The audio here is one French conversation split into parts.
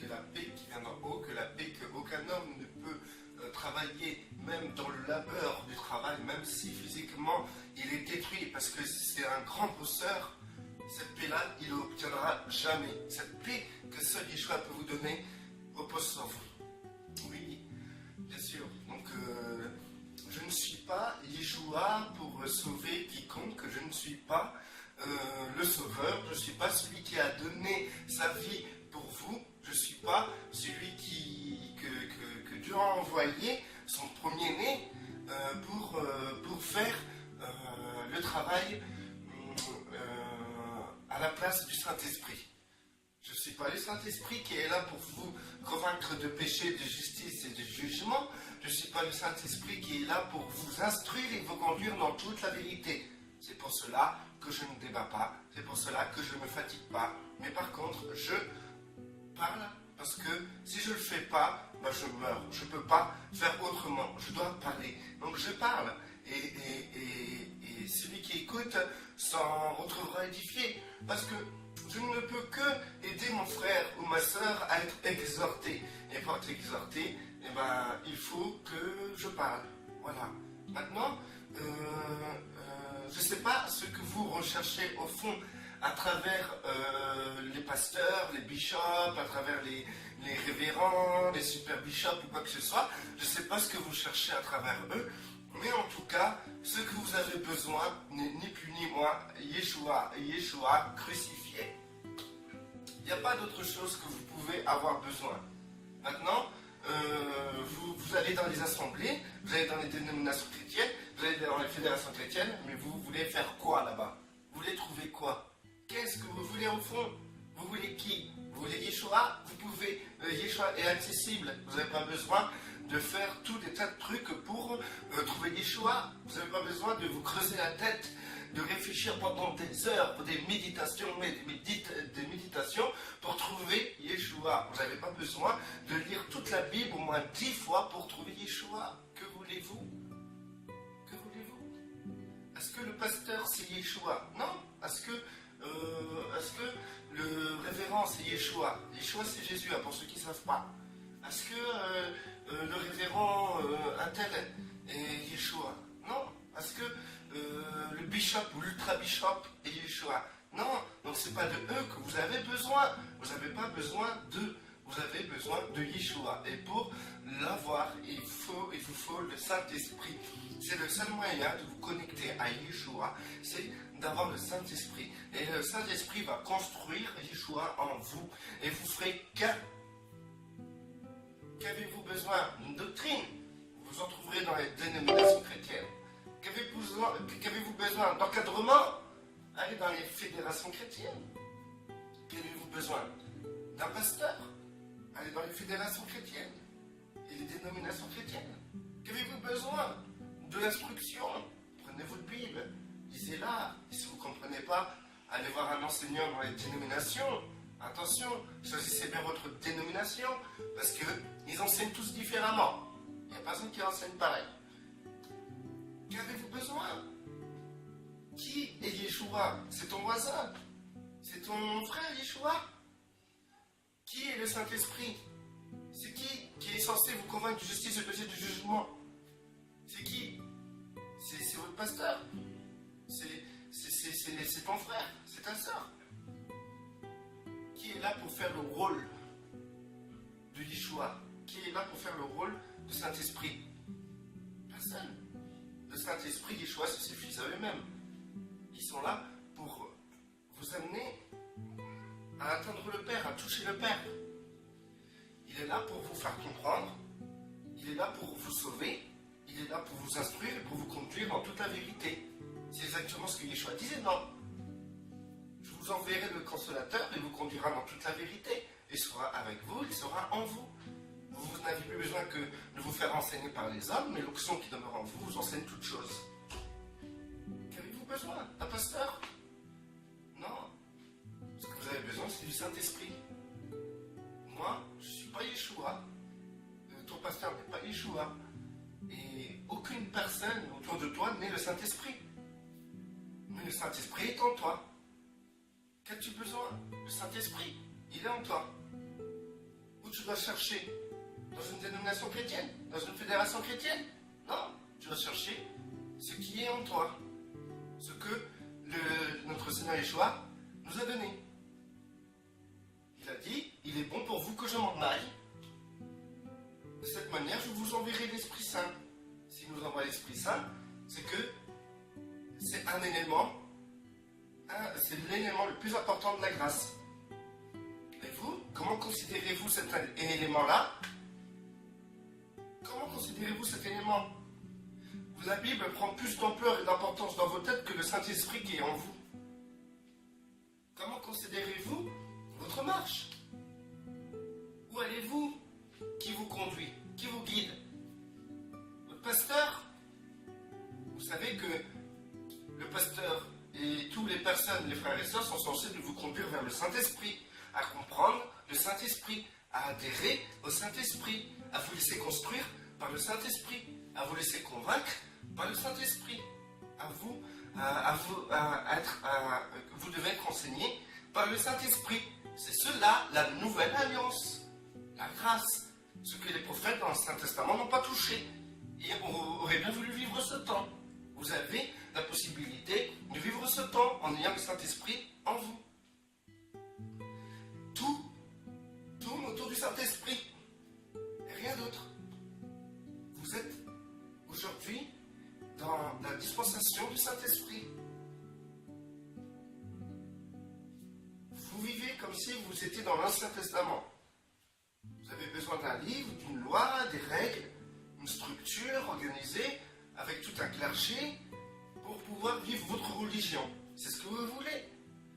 la paix qui vient d'en haut, que la paix qu'aucun homme ne peut travailler, même dans le labeur du travail, même si physiquement il est détruit, parce que c'est un grand bosseur, cette paix-là, il l'obtiendra jamais. Cette paix que seul Yeshua peut vous donner repose sur vous. Oui, bien sûr. Donc, je ne suis pas Yeshua pour sauver quiconque, je ne suis pas le sauveur, je ne suis pas celui qui a donné sa vie pour vous, je ne suis pas celui que Dieu a envoyé, son premier-né, pour faire le travail à la place du Saint-Esprit. Je ne suis pas le Saint-Esprit qui est là pour vous convaincre de péché, de justice et de jugement. Je ne suis pas le Saint-Esprit qui est là pour vous instruire et vous conduire dans toute la vérité. C'est pour cela que je ne débat pas, c'est pour cela que je ne me fatigue pas. Mais par contre, je parle parce que si je ne le fais pas, ben je meurs. Je ne peux pas faire autrement. Je dois parler. Donc je parle. Et celui qui écoute s'en retrouvera édifié. Parce que je ne peux que aider mon frère ou ma soeur à être exhorté. Et pour être exhorté, eh ben, il faut que je parle. Voilà. Maintenant, je ne sais pas ce que vous recherchez au fond à travers les pasteurs, les bishops, à travers les révérends, les super bishops ou quoi que ce soit. Je ne sais pas ce que vous cherchez à travers eux. Mais en tout cas, ce que vous avez besoin n'est ni plus ni moins Yeshua crucifié. Il n'y a pas d'autre chose que vous pouvez avoir besoin. Maintenant, vous allez dans les assemblées, vous allez dans les dénominations chrétiennes, vous allez dans les fédérations chrétiennes, mais vous voulez faire quoi là-bas? Vous voulez trouver quoi? Qu'est-ce que vous voulez au fond? Vous voulez qui? Vous voulez Yeshua? Vous pouvez. Yeshua est accessible. Vous n'avez pas besoin de faire tout des tas de trucs pour trouver Yeshua. Vous n'avez pas besoin de vous creuser la tête, de réfléchir pendant des heures pour des méditations, des méditations pour trouver Yeshua. Vous n'avez pas besoin de lire toute la Bible au moins 10 fois pour trouver Yeshua. Que voulez-vous? Que voulez-vous? Est-ce que le pasteur c'est Yeshua? Non. Est-ce que le révérend c'est Yeshua? Yeshua c'est Jésus, pour ceux qui ne savent pas. Est-ce que le révérend Intel est Yeshua? Non. Est-ce que le bishop ou l'ultra-bishop est Yeshua? Non. Donc c'est pas de eux que vous avez besoin. Vous n'avez pas besoin d'eux. Vous avez besoin de Yeshua. Et pour l'avoir, il vous faut le Saint-Esprit. C'est le seul moyen de vous connecter à Yeshua, c'est d'avoir le Saint-Esprit. Et le Saint-Esprit va construire Yeshua en vous. Et vous ferez qu'un. Qu'avez-vous besoin? Une doctrine? Vous en trouverez dans les dénominations chrétiennes. Qu'avez-vous besoin d'encadrement? Allez dans les fédérations chrétiennes. Qu'avez-vous besoin d'un pasteur? Allez dans les fédérations chrétiennes et les dénominations chrétiennes. Qu'avez-vous besoin de l'instruction? Prenez votre Bible, lisez-la. Et si vous ne comprenez pas, allez voir un enseignant dans les dénominations. Attention, choisissez bien votre dénomination, parce qu'ils enseignent tous différemment. Il n'y a personne qui enseigne pareil. Qu'avez-vous besoin? Qui est Yeshua? C'est ton voisin? C'est ton frère Yeshua? Qui est le Saint-Esprit? C'est qui est censé vous convaincre de justice, de péché, de jugement? C'est qui? C'est votre pasteur? C'est ton frère? C'est ta soeur? Qui est là pour faire le rôle de Yeshua? Qui est là pour faire le rôle de Saint-Esprit? Personne. Le Saint-Esprit, Yeshua, c'est ses fils à eux-mêmes. Ils sont là pour vous amener à atteindre le Père, à toucher le Père. Il est là pour vous faire comprendre. Il est là pour vous sauver. Il est là pour vous instruire et pour vous conduire dans toute la vérité. C'est exactement ce que Yeshua disait, non? Je vous enverrai le consolateur et vous conduira dans toute la vérité. Il sera avec vous, il sera en vous. Vous n'avez plus besoin que de vous faire enseigner par les hommes, mais l'onction qui demeure en vous vous enseigne toutes choses. Qu'avez-vous besoin? D'un pasteur? Non. Ce que vous avez besoin, c'est du Saint-Esprit. Moi, je ne suis pas Yeshua. Ton pasteur n'est pas Yeshua. Et aucune personne autour de toi n'est le Saint-Esprit. Mais le Saint-Esprit est en toi. Qu'as-tu besoin? Le Saint-Esprit, il est en toi. Où tu dois chercher dans une dénomination chrétienne, dans une fédération chrétienne. Non, tu dois chercher ce qui est en toi, ce que notre Seigneur Yeshua nous a donné. Il a dit, il est bon pour vous que je m'en aille. De cette manière, je vous enverrai l'Esprit Saint. S'il nous envoie l'Esprit Saint, c'est que c'est un élément, c'est l'élément le plus important de la grâce. Et vous, comment considérez-vous cet élément-là? Comment considérez-vous cet élément? La Bible prend plus d'ampleur et d'importance dans vos têtes que le Saint-Esprit qui est en vous. Comment considérez-vous votre marche? Où allez-vous? Qui vous conduit? Qui vous guide? Votre pasteur? Vous savez que le pasteur et toutes les personnes, les frères et sœurs, sont censés de vous conduire vers le Saint-Esprit, à comprendre le Saint-Esprit, à adhérer au Saint-Esprit, à vous laisser construire par le Saint-Esprit, à vous laisser convaincre par le Saint-Esprit, vous devez être enseigné par le Saint-Esprit. C'est cela, la nouvelle alliance, la grâce, ce que les prophètes dans le Saint-Testament n'ont pas touché. Et auraient bien voulu vivre ce temps. Vous avez la possibilité de vivre ce temps en ayant le Saint-Esprit en vous. Tout tourne autour du Saint-Esprit et rien d'autre. Vous êtes aujourd'hui dans la dispensation du Saint-Esprit. Vous vivez comme si vous étiez dans l'Ancien Testament. Vous avez besoin d'un livre, d'une loi, des règles, une structure organisée avec tout un clergé pour pouvoir vivre votre religion. C'est ce que vous voulez.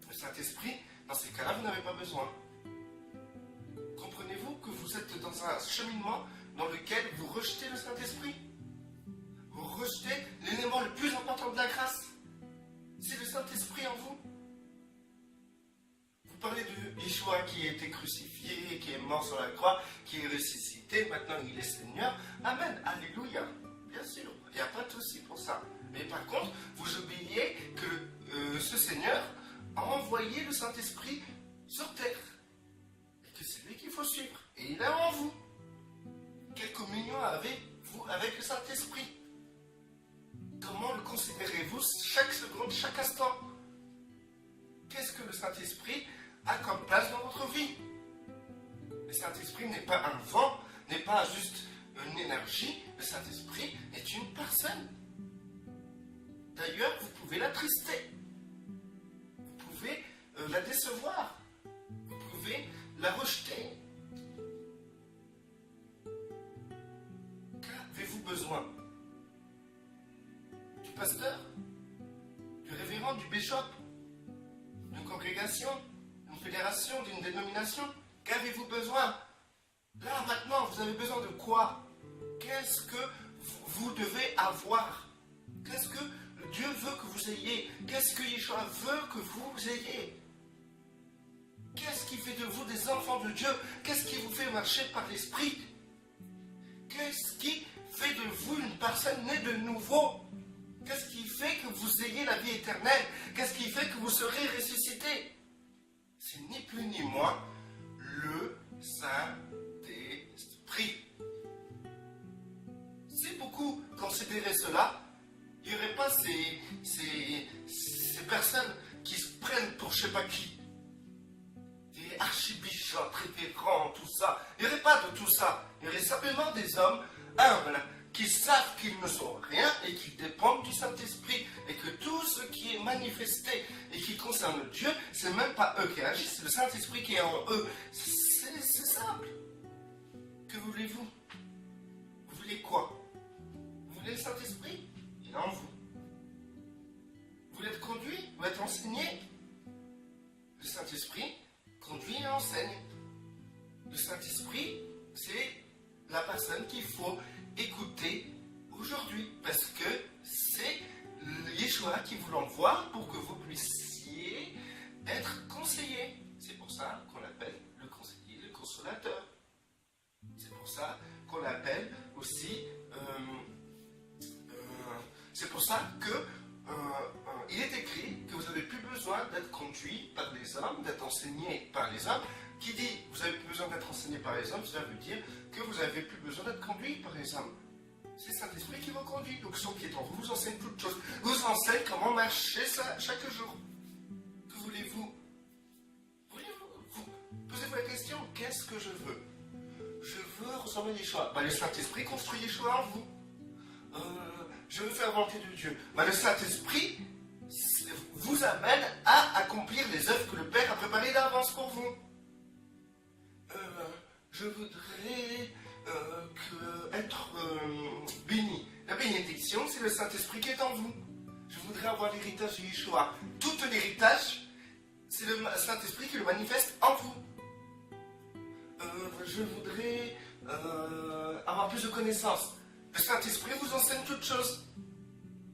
Le Saint-Esprit, dans ces cas-là, vous n'avez pas besoin. Comprenez-vous que vous êtes dans un cheminement dans lequel vous rejetez le Saint-Esprit? Vous rejetez l'élément le plus important de la grâce. C'est le Saint-Esprit en vous. Vous parlez de Yeshua qui a été crucifié, qui est mort sur la croix, qui est ressuscité, maintenant il est Seigneur. Amen, alléluia. Bien sûr, il n'y a pas de souci pour ça. Mais par contre, vous oubliez que ce Seigneur a envoyé le Saint-Esprit sur terre. Et que c'est lui qu'il faut suivre. Et il est en vous. Quelle communion avez-vous avec le Saint-Esprit? Comment le considérez-vous chaque seconde, chaque instant? Qu'est-ce que le Saint-Esprit a comme place dans votre vie? Le Saint-Esprit n'est pas un vent, n'est pas juste une énergie. Le Saint-Esprit est une personne. D'ailleurs, vous pouvez l'attrister. Vous pouvez la décevoir. Vous pouvez la rejeter. Qu'avez-vous besoin? Du pasteur? Du révérend? Du bishop? D'une congrégation? D'une fédération? D'une dénomination? Qu'avez-vous besoin? Là, maintenant, vous avez besoin de quoi? Qu'est-ce que vous devez avoir? Qu'est-ce que Dieu veut que vous ayez? Qu'est-ce que Yeshua veut que vous ayez? Qu'est-ce qui fait de vous des enfants de Dieu? Qu'est-ce qui vous fait marcher par l'Esprit? Qu'est-ce qui fait de vous une personne née de nouveau? Qu'est-ce qui fait que vous ayez la vie éternelle? Qu'est-ce qui fait que vous serez ressuscité? C'est ni plus ni moins le Saint-Esprit. Si beaucoup considéraient cela, il n'y aurait pas ces personnes qui se prennent pour je ne sais pas qui. Des archibishops, révérends, tout ça. Il n'y aurait pas de tout ça. Il y aurait simplement des hommes humbles qui savent qu'ils ne sont rien et qui dépendent du Saint-Esprit. Et que tout ce qui est manifesté et qui concerne Dieu, c'est même pas eux qui agissent, c'est le Saint-Esprit qui est en eux. C'est simple. Que voulez-vous? Vous voulez quoi? Vous voulez le Saint-Esprit? Il est en vous. Vous voulez être conduit? Vous voulez être enseigné? Le Saint-Esprit conduit et enseigne. Le Saint-Esprit, c'est la personne qu'il faut écouter aujourd'hui. Parce que c'est Yeshua qui vous l'envoie pour que vous puissiez être conseillé. C'est pour ça qu'on l'appelle le conseiller, le consolateur. C'est pour ça qu'on l'appelle aussi... c'est pour ça que il est écrit que vous n'avez plus besoin d'être conduit par les hommes, d'être enseigné par les hommes. Qui dit vous avez plus besoin d'être enseigné enseigné par les hommes, cela veut dire que vous n'avez plus besoin d'être conduit par les hommes. C'est le Saint-Esprit qui vous conduit. Donc son qui est en vous vous enseigne toutes choses. Vous enseigne comment marcher ça chaque jour. Que voulez-vous? Vous posez-vous la question, qu'est-ce que je veux? Je veux ressembler à Yeshua. Le Saint-Esprit construit Yeshua en vous. Je veux faire la volonté de Dieu. Le Saint-Esprit vous amène à accomplir les œuvres que le Père a préparées d'avance pour vous. Je voudrais être béni. La bénédiction, c'est le Saint-Esprit qui est en vous. Je voudrais avoir l'héritage de Yeshua. Tout l'héritage, c'est le Saint-Esprit qui le manifeste en vous. Je voudrais avoir plus de connaissances. Le Saint-Esprit vous enseigne toutes choses.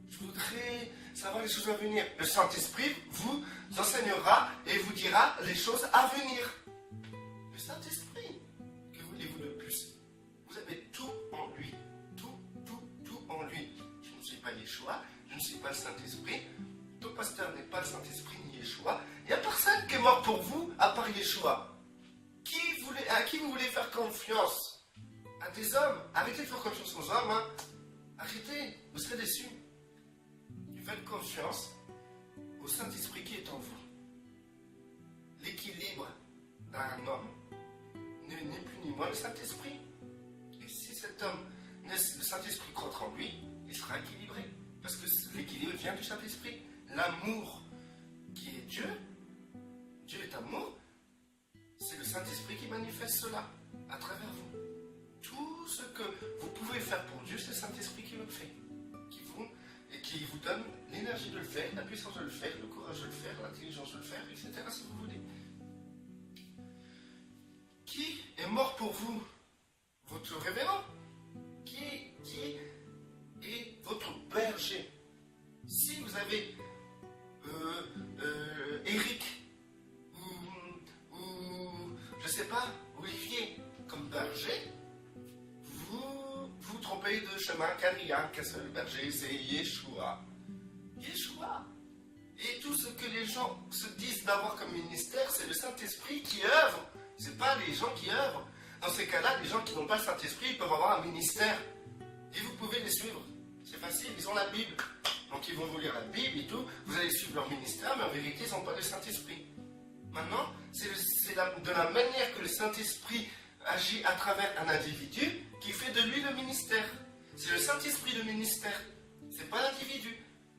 Je voudrais savoir les choses à venir. Le Saint-Esprit vous enseignera et vous dira les choses à venir. Le Saint-Esprit, que voulez-vous de plus? Vous avez tout en lui. Tout en lui. Je ne suis pas Yeshua, je ne suis pas le Saint-Esprit. Ton pasteur n'est pas le Saint-Esprit ni Yeshua. Il n'y a personne qui est mort pour vous à part Yeshua. À qui vous voulez faire confiance? À des hommes. Arrêtez de faire confiance aux hommes. Hein. Arrêtez, vous serez déçus. Faites confiance au Saint-Esprit qui est en vous. L'équilibre d'un homme n'est ni plus ni moins le Saint-Esprit. Et si cet homme, le Saint-Esprit croît en lui, il sera équilibré. Parce que l'équilibre vient du Saint-Esprit. L'amour qui est Dieu, Dieu est amour, c'est le Saint-Esprit qui manifeste cela à travers vous. Tout ce que vous pouvez faire pour Dieu, c'est le Saint-Esprit qui le fait. Qui vous donne l'énergie de le faire, la puissance de le faire, le courage de le faire, l'intelligence de le faire, etc. si vous voulez. Qui est mort pour vous? Votre révérend. Qui est votre berger? Si vous avez Eric ou je ne sais pas, Olivier comme berger, vous trompez de chemin, car il y a qu'un seul berger, c'est Yeshua. Yeshua. Et tout ce que les gens se disent d'avoir comme ministère, c'est le Saint-Esprit qui œuvre. Ce n'est pas les gens qui œuvrent. Dans ces cas-là, les gens qui n'ont pas le Saint-Esprit, ils peuvent avoir un ministère. Et vous pouvez les suivre. C'est facile, ils ont la Bible. Donc ils vont vous lire la Bible et tout. Vous allez suivre leur ministère, mais en vérité, ils n'ont pas le Saint-Esprit. Maintenant, c'est de la manière que le Saint-Esprit agit à travers un individu qui fait de lui le ministère. C'est le Saint-Esprit le ministère. C'est pas l'individu.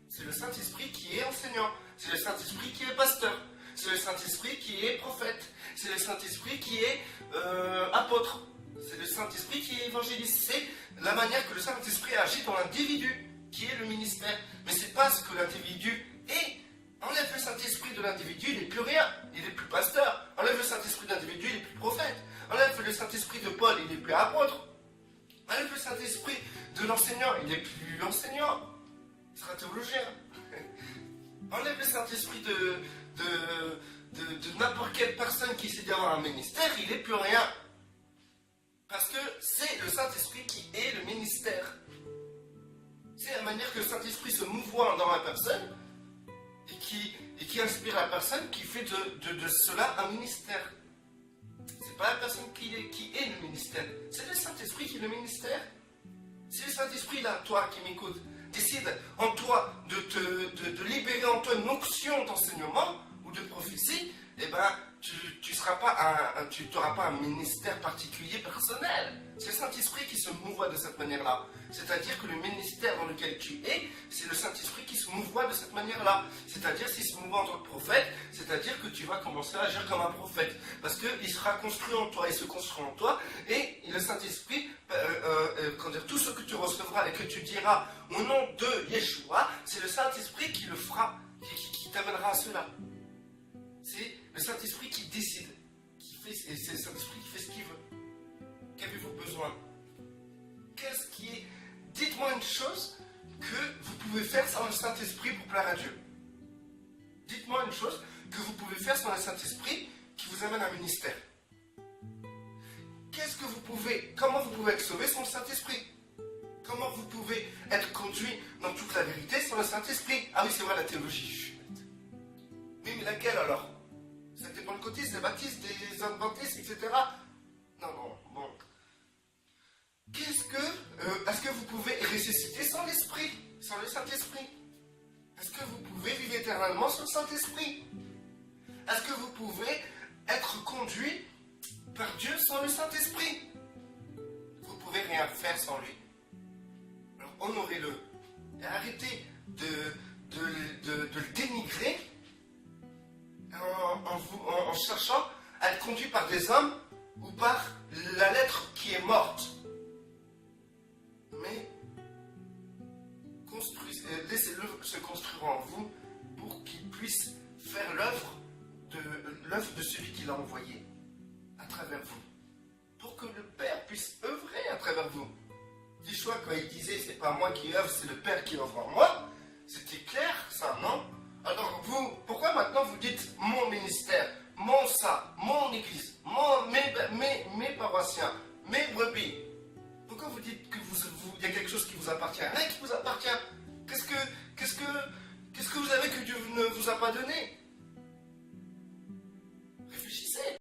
C'est le Saint-Esprit qui est enseignant. C'est le Saint-Esprit qui est pasteur. C'est le Saint-Esprit qui est prophète. C'est le Saint-Esprit qui est apôtre. C'est le Saint-Esprit qui est évangéliste. C'est la manière que le Saint-Esprit agit dans l'individu qui est le ministère. Mais c'est pas ce que l'individu est. Enlève le Saint-Esprit de l'individu, il n'est plus rien. Il n'est plus pasteur. Enlève le Saint-Esprit de l'individu, il n'est plus prophète. Enlève le Saint-Esprit de Paul, il n'est plus apôtre. Enlève le Saint-Esprit de l'enseignant, il n'est plus enseignant. Il sera théologien. Enlève le Saint-Esprit de n'importe quelle personne qui essaie d'avoir un ministère, il n'est plus rien. Parce que c'est le Saint-Esprit qui est le ministère. C'est la manière que le Saint-Esprit se mouvoie dans la personne et qui inspire la personne qui fait de cela un ministère. C'est pas la personne qui est le ministère, c'est le Saint-Esprit qui est le ministère. Si le Saint-Esprit, là, toi qui m'écoutes, décide en toi de libérer en toi une onction d'enseignement ou de prophétie, eh ben, tu n'auras pas un ministère particulier personnel. C'est le Saint-Esprit qui se mouvoit de cette manière-là. C'est-à-dire que le ministère dans lequel tu es, c'est le Saint-Esprit qui se mouvoit de cette manière-là. C'est-à-dire, s'il se mouvoit en tant que prophète, c'est-à-dire que tu vas commencer à agir comme un prophète. Parce qu'il sera construit en toi, il se construit en toi, et le Saint-Esprit, tout ce que tu recevras et que tu diras au nom de Yeshua, c'est le Saint-Esprit qui le fera, qui t'amènera à cela. C'est le Saint-Esprit qui décide, et c'est le Saint-Esprit qui fait ce qu'il veut. Qu'avez-vous besoin? Qu'est-ce qui est... Dites-moi une chose que vous pouvez faire sans le Saint-Esprit pour plaire à Dieu. Dites-moi une chose que vous pouvez faire sans le Saint-Esprit qui vous amène à un ministère. Comment vous pouvez être sauvé sans le Saint-Esprit? Comment vous pouvez être conduit dans toute la vérité sans le Saint-Esprit? Ah oui, c'est vrai, la théologie, je suis bête. Oui, mais laquelle alors? C'est des pentecôtistes, des baptistes, des adventistes, etc. Non, Saint-Esprit? Est-ce que vous pouvez vivre éternellement sans le Saint-Esprit? Est-ce que vous pouvez être conduit par Dieu sans le Saint-Esprit? Vous ne pouvez rien faire sans lui. Alors honorez-le. Et arrêtez de le dénigrer en cherchant à être conduit par des hommes ou par la lettre qui est morte. Mais laissez-le se construire en vous pour qu'il puisse faire l'œuvre de celui qui l'a envoyé à travers vous. Pour que le Père puisse œuvrer à travers vous. Yeshua, quand il disait c'est pas moi qui œuvre, c'est le Père qui œuvre en moi, c'était clair ça, non? Alors vous, pourquoi maintenant vous dites mon ministère, mon ça, mon église, mes paroissiens, mes brebis? Pourquoi vous dites que il y a quelque chose qui vous appartient? Rien qui vous appartient. Qu'est-ce que vous avez que Dieu ne vous a pas donné?